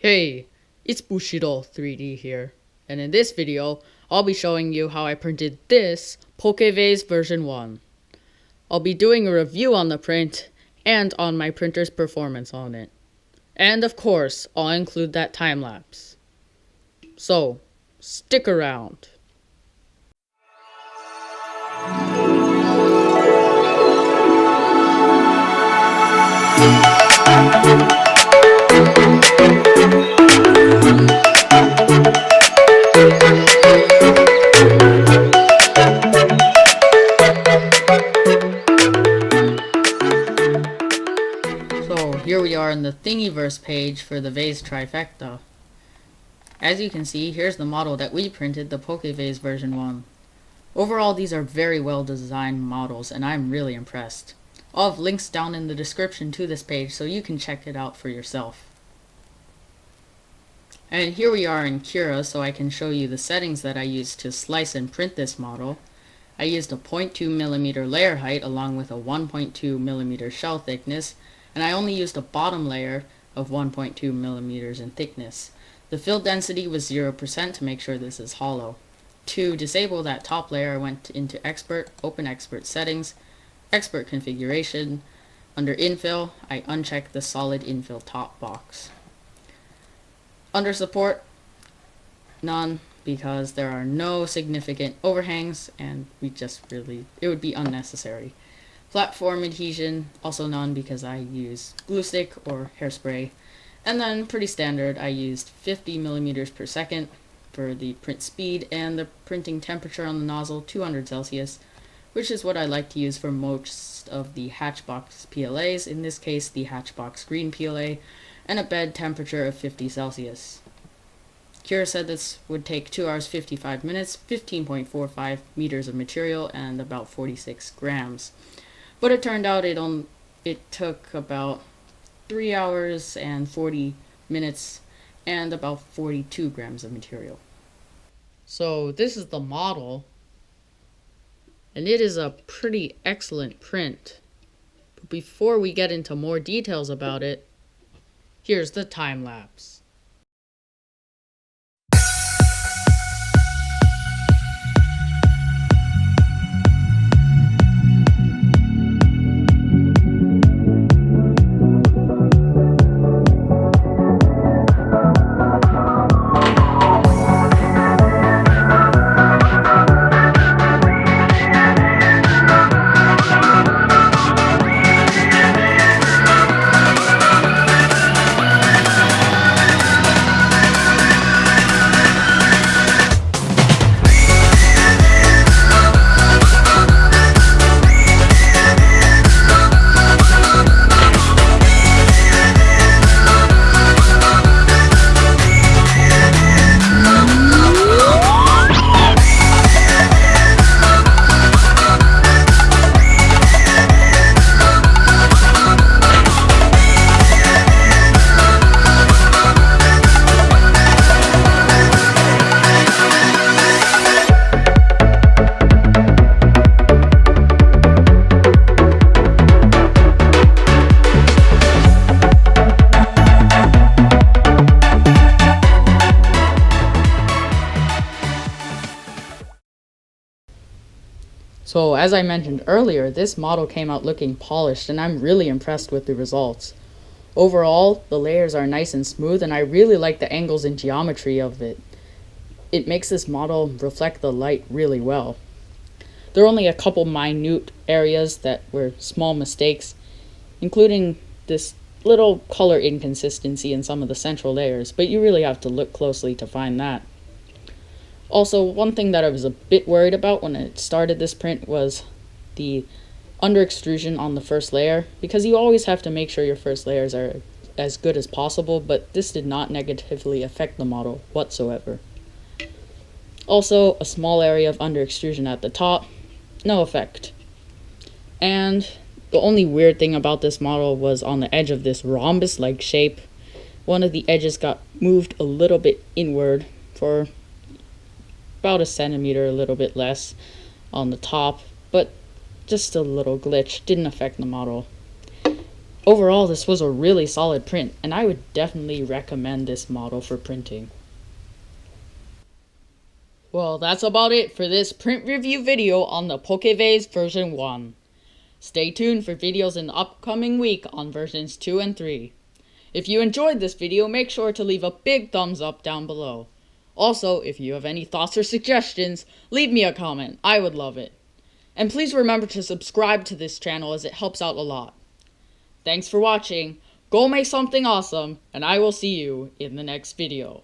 Hey, it's Bushido 3D here, and in this video, I'll be showing you how I printed this PokeVase version 1. I'll be doing a review on the print, and on my printer's performance on it. And of course, I'll include that time lapse. So, stick around. So here we are in the ThingyVerse page for the vase trifecta. As you can see, here's the model that we printed, the PokeVase version 1. Overall, these are very well designed models and I'm really impressed. I'll have links down in the description to this page so you can check it out for yourself. And here we are in Cura, so I can show you the settings that I used to slice and print this model. I used a 0.2mm layer height along with a 1.2mm shell thickness, and I only used a bottom layer of 1.2mm in thickness. The fill density was 0% to make sure this is hollow. To disable that top layer, I went into Expert, Open Expert Settings, Expert Configuration. Under Infill, I unchecked the Solid Infill top box. Under Support, none, because there are no significant overhangs and it would be unnecessary. Platform adhesion, also none because I use glue stick or hairspray. And then pretty standard, I used 50mm per second for the print speed and the printing temperature on the nozzle, 200 Celsius, which is what I like to use for most of the HATCHBOX PLAs, in this case the HATCHBOX Green PLA, and a bed temperature of 50 Celsius. Cura said this would take 2 hours 55 minutes, 15.45 meters of material, and about 46 grams. But it turned out it took about 3 hours and 40 minutes and about 42 grams of material. So this is the model, and it is a pretty excellent print. But before we get into more details about it, here's the time lapse. So as I mentioned earlier, this model came out looking polished and I'm really impressed with the results. Overall, the layers are nice and smooth and I really like the angles and geometry of it. It makes this model reflect the light really well. There are only a couple minute areas that were small mistakes, including this little color inconsistency in some of the central layers, but you really have to look closely to find that. Also, one thing that I was a bit worried about when I started this print was the under extrusion on the first layer, because you always have to make sure your first layers are as good as possible, but this did not negatively affect the model whatsoever. Also, a small area of under extrusion at the top, no effect. And the only weird thing about this model was on the edge of this rhombus-like shape, one of the edges got moved a little bit inward for about a centimeter, a little bit less on the top, but just a little glitch, didn't affect the model. Overall, this was a really solid print, and I would definitely recommend this model for printing. Well, that's about it for this print review video on the PokeVase version 1. Stay tuned for videos in the upcoming week on versions 2 and 3. If you enjoyed this video, make sure to leave a big thumbs up down below. Also, if you have any thoughts or suggestions, leave me a comment. I would love it. And please remember to subscribe to this channel as it helps out a lot. Thanks for watching. Go make something awesome, and I will see you in the next video.